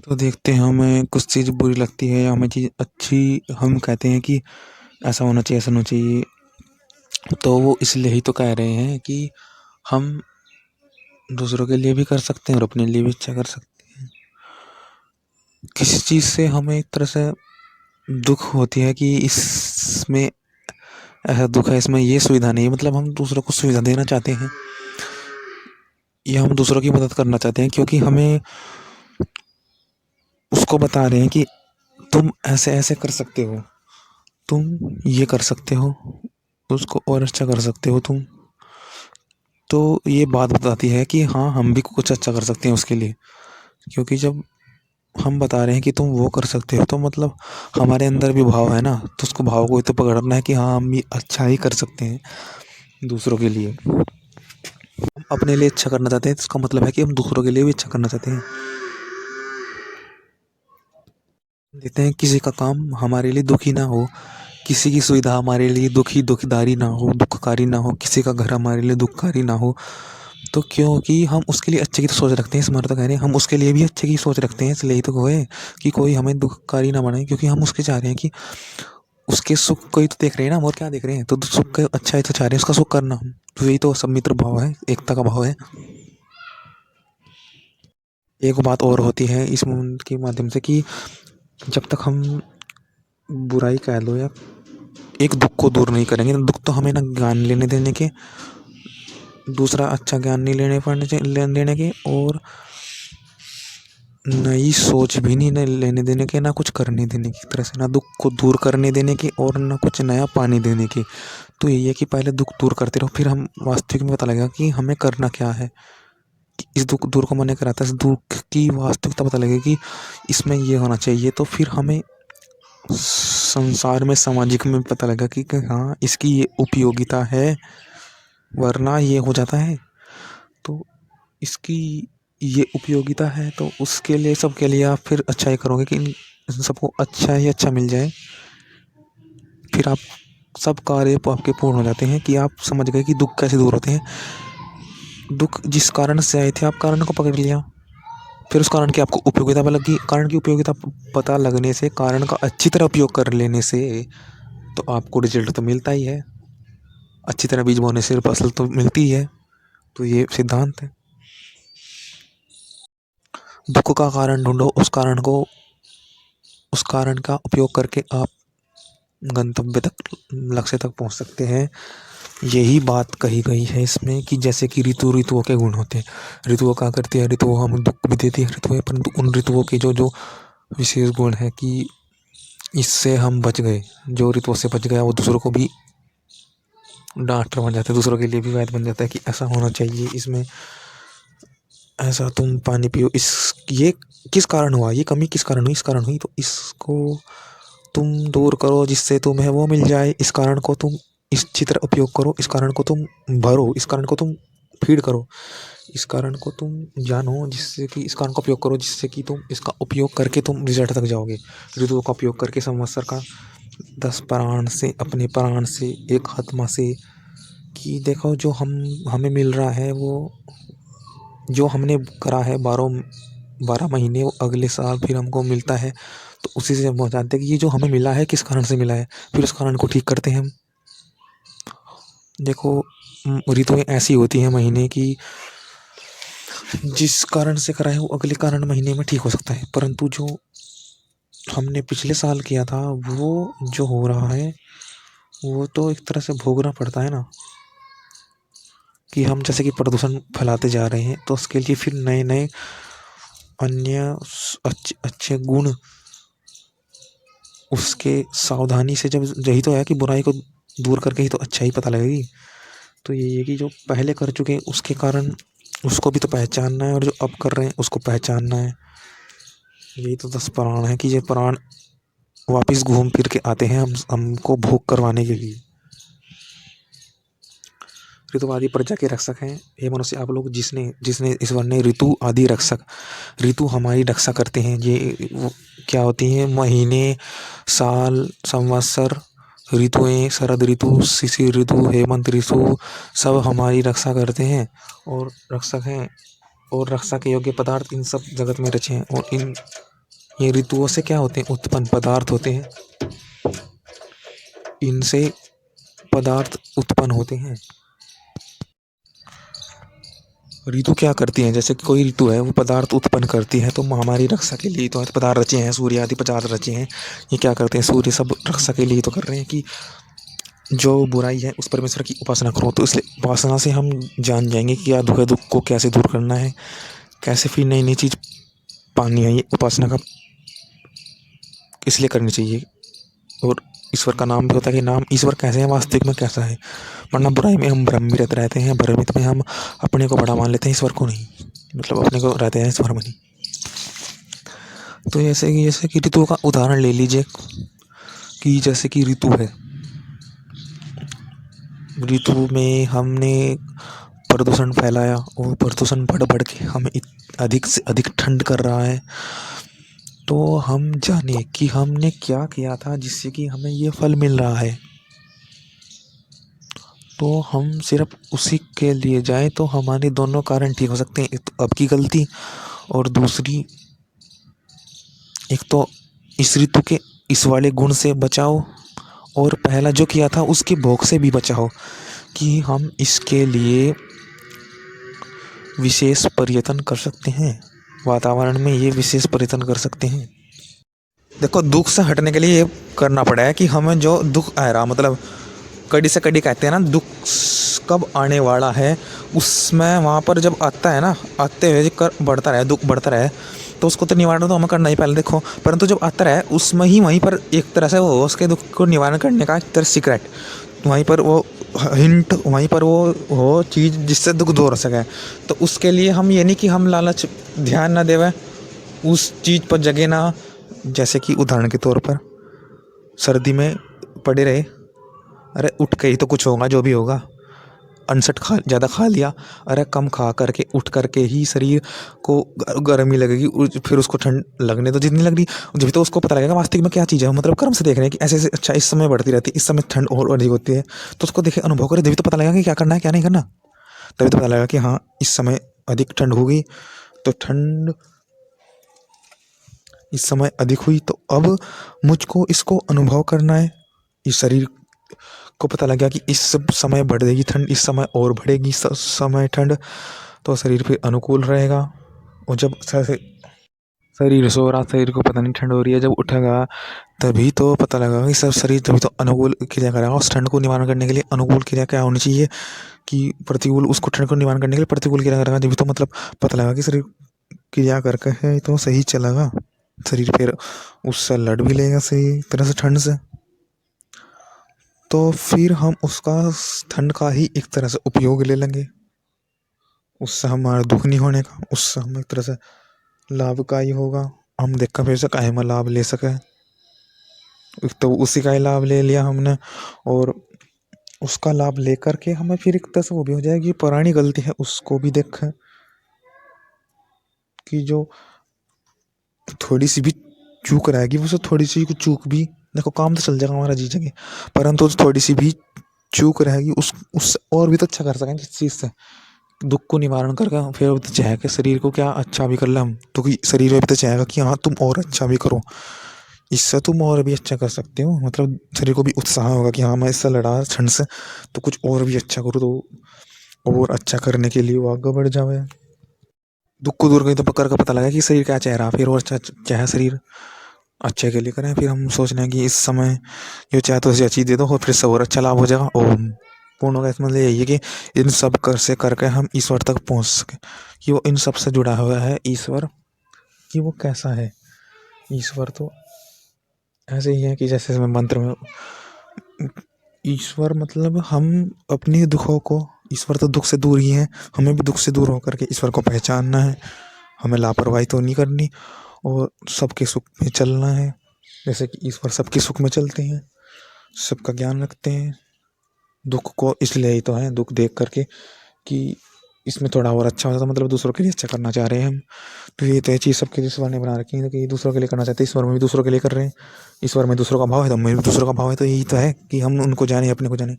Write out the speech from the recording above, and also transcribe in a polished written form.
तो देखते हैं हमें कुछ चीज़ बुरी लगती है या हमें चीज़ अच्छी हम कहते हैं कि ऐसा होना चाहिए ऐसा होना चाहिए। तो वो इसलिए ही तो कह रहे हैं कि हम दूसरों के लिए भी कर सकते हैं और अपने लिए भी अच्छा कर सकते हैं। किसी चीज़ से हमें एक तरह से दुख होती है कि इसमें ऐसा दुख है, इसमें ये सुविधा नहीं है, मतलब हम दूसरों को सुविधा देना चाहते हैं या हम दूसरों की मदद करना चाहते हैं क्योंकि हमें उसको बता रहे हैं कि तुम ऐसे ऐसे कर सकते हो, तुम ये कर सकते हो, उसको और अच्छा कर सकते हो तुम। तो ये बात बताती है कि हाँ हम भी कुछ अच्छा कर सकते हैं उसके लिए, क्योंकि जब हम बता रहे हैं कि तुम वो कर सकते हो तो मतलब हमारे अंदर भी भाव है ना, तो उसको भाव को ही तो पकड़ना है कि हाँ हम भी अच्छा ही कर सकते हैं दूसरों के लिए। हम अपने लिए अच्छा करना चाहते हैं तो इसका मतलब है कि हम दूसरों के लिए भी अच्छा करना चाहते हैं। देते हैं किसी का काम हमारे लिए दुखी ना हो, किसी की सुविधा हमारे लिए दुखीदारी ना हो, दुखकारी ना हो, किसी का घर हमारे लिए दुखकारी ना हो। तो क्योंकि हम उसके लिए अच्छे की तो सोच रखते हैं, स्मार्ट तो कह रहे हैं हम उसके लिए भी अच्छे की सोच रखते हैं, इसलिए ही तो कहे कि कोई हमें दुखकारी ना बनाए, क्योंकि हम उसके चाह रहे हैं कि उसके सुख को ही तो देख रहे हैं ना, हम और क्या देख रहे हैं, तो सुख का अच्छा ही तो चाह रहे हैं, उसका सुख करना हम। तो यही तो सब मित्र भाव है, एकता का भाव है। एक बात और होती है इस मूवमेंट के माध्यम से कि जब तक हम बुराई कह लो या एक दुख को दूर नहीं करेंगे, दुख तो हमें ना ज्ञान लेने देने के, दूसरा अच्छा ज्ञान नहीं लेने के, और नई सोच भी नहीं लेने देने के, ना कुछ करने देने की तरह से, ना दुख को दूर करने देने की और ना कुछ नया पाने देने की। तो यही है कि पहले दुख दूर करते रहो, फिर हम वास्तविक में पता लगेगा कि हमें करना क्या है। कि इस दुख दूर को मैंने करा था, इस दुख की वास्तविकता पता लगेगी कि इसमें ये होना चाहिए, तो फिर हमें संसार में सामाजिक में पता लगा कि हाँ इसकी ये उपयोगिता है, वरना ये हो जाता है। तो इसकी ये उपयोगिता है तो उसके लिए सबके लिए आप फिर अच्छा ही करोगे कि इन सबको अच्छा ही अच्छा मिल जाए। फिर आप सब कार्य आपके पूर्ण हो जाते हैं कि आप समझ गए कि दुख कैसे दूर होते हैं। दुख जिस कारण से आए थे आप कारण को पकड़ लिया, फिर उस कारण की आपको उपयोगिता पता लगी। कारण की उपयोगिता पता लगने से, कारण का अच्छी तरह उपयोग कर लेने से तो आपको रिजल्ट तो मिलता ही है, अच्छी तरह बीज बोने से फसल तो मिलती ही है। तो ये सिद्धांत है। दुख का कारण ढूंढो, उस कारण का उपयोग करके आप गंतव्य तक, लक्ष्य तक पहुंच सकते हैं। यही बात कही गई है इसमें कि जैसे कि ऋतुओं के गुण होते हैं। ऋतुओं क्या करती है, ऋतुओं हमें दुख भी देती है ऋतुएं, परंतु उन ऋतुओं के जो जो विशेष गुण है कि इससे हम बच गए, जो ऋतुओं से बच गया वो दूसरों को भी डॉक्टर बन जाता है, दूसरों के लिए भी वैद्य बन जाता है कि ऐसा होना चाहिए, इसमें ऐसा तुम पानी पियो, इस ये किस कारण हुआ, ये कमी किस कारण हुई, इस कारण हुई, तो इसको तुम दूर करो जिससे तुम्हें वो मिल जाए, इस कारण को तुम इस अच्छी तरह उपयोग करो, इस कारण को तुम भरो, इस कारण को तुम फीड करो, इस कारण को तुम जानो, जिससे कि इस कारण का उपयोग करो जिससे कि तुम इसका उपयोग करके तुम रिजल्ट तक जाओगे। ऋतुओं का उपयोग करके संवत्सर का 10 प्राण से, अपने प्राण से, एक आत्मा से, कि देखो जो हमें मिल रहा है वो जो हमने करा है 12 महीने, वो अगले साल फिर हमको मिलता है। तो उसी से हम जानते हैं कि ये जो हमें मिला है किस कारण से मिला है, फिर उस कारण को ठीक करते हैं हम। देखो ऋतुएं ऐसी होती हैं महीने की, जिस कारण से करा है वो अगले कारण महीने में ठीक हो सकता है, परंतु जो हमने पिछले साल किया था वो जो हो रहा है वो तो एक तरह से भोगना पड़ता है ना। कि हम जैसे कि प्रदूषण फैलाते जा रहे हैं तो उसके लिए फिर नए नए अन्य अच्छे अच्छे गुण, उसके सावधानी से, जब यही तो है कि बुराई को दूर करके ही तो अच्छा ही पता लगेगी। तो यही है कि जो पहले कर चुके हैं उसके कारण उसको भी तो पहचानना है, और जो अब कर रहे हैं उसको पहचानना है। यही तो 10 प्राण है कि ये प्राण वापिस घूम फिर के आते हैं हमको भोग करवाने के लिए। ऋतुवादी प्रजा के रक्षक हैं ये मनुष्य आप लोग, जिसने जिसने ईश्वर ने ऋतु आदि रक्षक, ऋतु हमारी रक्षा करते हैं। ये वो क्या होती हैं, महीने, साल, संवत्सर, ऋतुएं, शरद ऋतु, शिशिर ऋतु, हेमंत ऋतु, सब हमारी रक्षा करते हैं और रक्षक हैं। और रक्षा के योग्य पदार्थ इन सब जगत में रचे हैं, और इन ये ऋतुओं से क्या होते हैं, उत्पन्न पदार्थ होते हैं, इनसे पदार्थ उत्पन्न होते हैं। ऋतु क्या करती है, जैसे कि कोई ऋतु है वो पदार्थ उत्पन्न करती है, तो हमारी रक्षा के लिए तो पदार्थ रचे हैं, सूर्य आदि पदार्थ रचे हैं। ये क्या करते हैं, सूर्य सब रक्षा के लिए तो कर रहे हैं कि जो बुराई है उस परमेश्वर की उपासना करो। तो इसलिए उपासना से हम जान जाएंगे कि क्या दुख है, दुख को कैसे दूर करना है, कैसे फिर नई नई चीज पानी है। ये उपासना का इसलिए करनी चाहिए। और ईश्वर का नाम भी होता है कि नाम ईश्वर कैसे है, वास्तविक में कैसा है। वरना बुराई में हम भ्रमित रहते हैं, भ्रमित में हम अपने को बड़ा मान लेते हैं, ईश्वर को नहीं, मतलब अपने को रहते हैं ईश्वर में नहीं। तो जैसे कि ऋतुओं का उदाहरण ले लीजिए कि जैसे कि ऋतु है, ऋतु में हमने प्रदूषण फैलाया और प्रदूषण बढ़ बढ़ के हमें अधिक से अधिक ठंड कर रहा है। तो हम जाने कि हमने क्या किया था जिससे कि हमें ये फल मिल रहा है, तो हम सिर्फ उसी के लिए जाएं तो हमारे दोनों कारण ठीक हो सकते हैं। एक तो अब की गलती, और दूसरी एक तो इस ऋतु के इस वाले गुण से बचाओ, और पहला जो किया था उसके भोग से भी बचाओ कि हम इसके लिए विशेष पर्यटन कर सकते हैं, वातावरण में ये विशेष पर्यटन कर सकते हैं। देखो, दुख से हटने के लिए ये करना पड़ा है कि हमें जो दुख आ रहा, मतलब कड़ी से कड़ी कहते हैं ना, दुख कब आने वाला है, उसमें वहाँ पर जब आता है ना, आते हुए कर बढ़ता रहे, दुख बढ़ता रहे, तो उसको तो निवारण तो हमें करना ही पहले देखो। परंतु जब आता रहे उसमें ही वहीं पर एक तरह से वो उसके दुख को निवारण करने का एक तरह सीक्रेट, वहीं पर वो हिंट, वहीं पर वो चीज़ जिससे दुख दूर हो सके। तो उसके लिए हम ये नहीं कि हम लालच ध्यान ना देवे, उस चीज़ पर जगे ना। जैसे कि उदाहरण के तौर पर सर्दी में पड़े रहे, अरे उठ के ही तो कुछ होगा, जो भी होगा, अनसठ ज़्यादा खा लिया, अरे कम खा करके उठ करके ही शरीर को गर्मी लगेगी, फिर उसको ठंड लगने तो जितनी लग रही, जब तो उसको पता लगेगा वास्तविक में क्या चीज़ है। मतलब कर्म से देख रहे हैं कि ऐसे ऐसे, अच्छा इस समय बढ़ती रहती है, इस समय ठंड और अधिक होती है, तो उसको देखे, अनुभव करे, तभी तो पता लगेगा कि क्या करना है क्या नहीं करना। तभी तो पता लगेगा कि हाँ इस समय अधिक ठंड होगी, तो ठंड इस समय अधिक हुई, तो अब मुझको इसको अनुभव करना है। इस शरीर को पता लग गया कि इस सब समय बढ़ेगी ठंड, इस समय और बढ़ेगी समय ठंड, तो शरीर फिर अनुकूल रहेगा। और जब शरीर सो रहा, शरीर को पता नहीं ठंड हो रही है, जब उठेगा तभी तो पता लगेगा कि सब शरीर तभी तो अनुकूल क्रिया करेगा। उस ठंड को निवारण करने के लिए अनुकूल क्रिया क्या होनी चाहिए कि प्रतिकूल, उसको ठंड को निवारण करने के लिए प्रतिकूल क्रिया करेगा, जब तो मतलब पता लगा कि शरीर क्रिया करके है तो सही चलेगा, शरीर फिर उससे लड़ भी लेगा सही तरह से ठंड से। तो फिर हम उसका ठंड का ही एक तरह से उपयोग ले लेंगे, उससे हमारा दुख नहीं होने का, उससे हम एक तरह से लाभ का ही होगा। हम देख कर फिर से काहे में लाभ ले सके, एक तो उसी का ही लाभ ले लिया हमने, और उसका लाभ लेकर के हमें फिर एक तरह से वो भी हो जाएगी, पुरानी गलती है उसको भी देखें कि जो थोड़ी सी भी चूक रहेगी, वो थोड़ी सी चूक भी, देखो काम तो चल जाएगा हमारा जी जगह, परंतु थोड़ी सी भी चूक रहेगी उससे और भी तो अच्छा कर सकें किस चीज़ से, दुख को निवारण करके फिर तो चाहे कि शरीर को क्या अच्छा भी कर ले हम, तो कि शरीर में भी तो चाहेगा कि हाँ तुम और अच्छा भी करो, इससे तुम और भी अच्छा कर सकते हो। मतलब शरीर को भी उत्साह होगा कि हाँ मैं इससे लड़ा ठंड से, तो कुछ और भी अच्छा करूँ, तो और अच्छा करने के लिए वो आगे बढ़ जावे। दुख को दूर कहीं तो करके पता लगा कि शरीर क्या चाह रहा, फिर और अच्छा चाहे शरीर अच्छे के लिए करें। फिर हम सोच रहे हैं कि इस समय ये चाहे तो इसे अच्छी दे दो और फिर से और अच्छा लाभ हो जाएगा। ओम पूर्ण का मतलब यही है कि इन सब कर से करके हम ईश्वर तक पहुंच सके, कि वो इन सब से जुड़ा हुआ है ईश्वर, कि वो कैसा है। ईश्वर तो ऐसे ही है कि जैसे मैं मंत्र में, ईश्वर मतलब हम अपने दुखों को, ईश्वर तो दुख से दूर ही है, हमें भी दुख से दूर होकर के ईश्वर को पहचानना है। हमें लापरवाही तो नहीं करनी और सबके सुख में चलना है, जैसे कि ईश्वर सबके सुख में चलते हैं, सबका ज्ञान रखते हैं। दुख को इसलिए ही तो है, दुख देख करके कि इसमें थोड़ा और अच्छा हो जाता, मतलब दूसरों के लिए अच्छा करना चाह रहे हैं हम। तो ये तो ये चीज़ सबके ईश्वर ने बना रखी है कि दूसरों के लिए करना चाहते हैं, ईश्वर में भी दूसरों के लिए कर रहे हैं, ईश्वर में दूसरों का भाव है तो हमें भी दूसरों का भाव है। तो यही तो है कि हम उनको जाने, अपने को जाने।